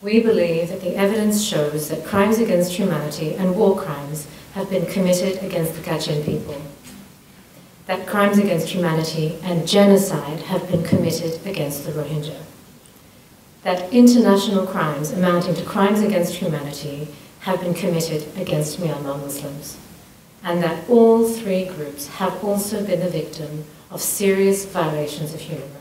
We believe that the evidence shows that crimes against humanity and war crimes have been committed against the Kachin people, that crimes against humanity and genocide have been committed against the Rohingya, that international crimes amounting to crimes against humanity have been committed against Myanmar Muslims, and that all three groups have also been the victim of serious violations of human rights.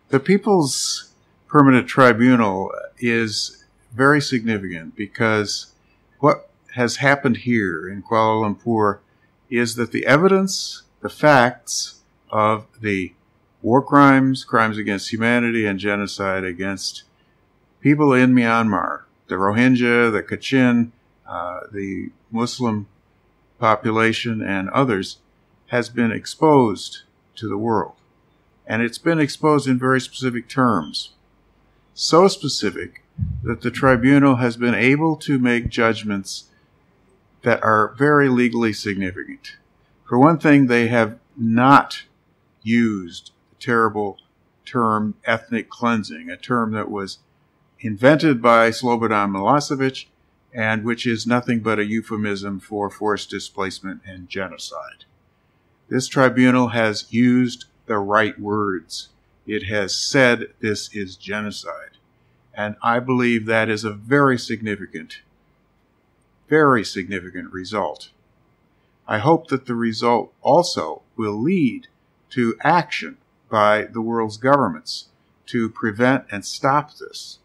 The People's Permanent Tribunal is very significant because what has happened here in Kuala Lumpur is that the evidence, the facts of the war crimes, crimes against humanity, and genocide against people in Myanmar, the Rohingya, the Kachin, the Muslim population, and others, has been exposed to the world. And it's been exposed in very specific terms. So specific that the tribunal has been able to make judgments that are very legally significant. For one thing, they have not used the terrible term ethnic cleansing, a term that was invented by Slobodan Milosevic and which is nothing but a euphemism for forced displacement and genocide. This tribunal has used the right words. It has said this is genocide. And I believe that is a very significant result. I hope that the result also will lead to action by the world's governments to prevent and stop this.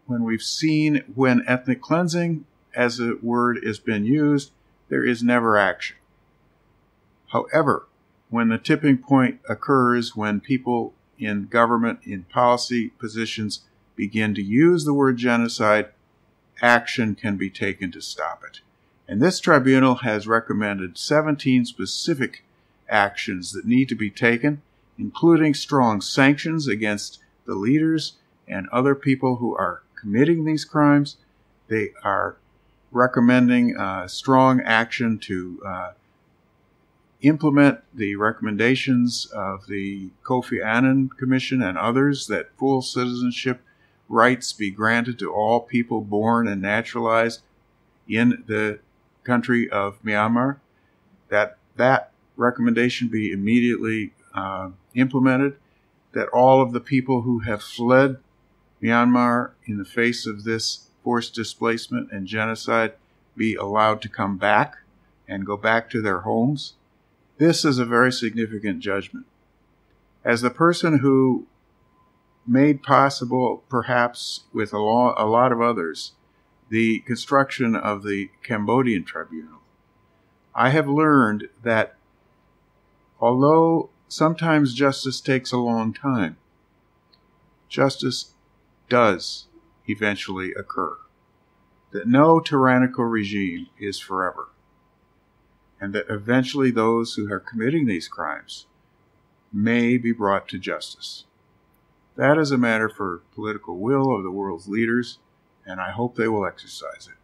When we've seen when ethnic cleansing as a word has been used, there is never action. However, when the tipping point occurs, when people in government, in policy positions, begin to use the word genocide, action can be taken to stop it. And this tribunal has recommended 17 specific actions that need to be taken, including strong sanctions against the leaders and other people who are committing these crimes. They are recommending strong action to implement the recommendations of the Kofi Annan Commission and others that full citizenship rights be granted to all people born and naturalized in the country of Myanmar, that recommendation be immediately implemented, that all of the people who have fled Myanmar in the face of this forced displacement and genocide be allowed to come back and go back to their homes. This is a very significant judgment. As the person who made possible, perhaps with a lot of others, the construction of the Cambodian tribunal, I have learned that although sometimes justice takes a long time, justice does eventually occur. That no tyrannical regime is forever. And that eventually those who are committing these crimes may be brought to justice. That is a matter for political will of the world's leaders, and I hope they will exercise it.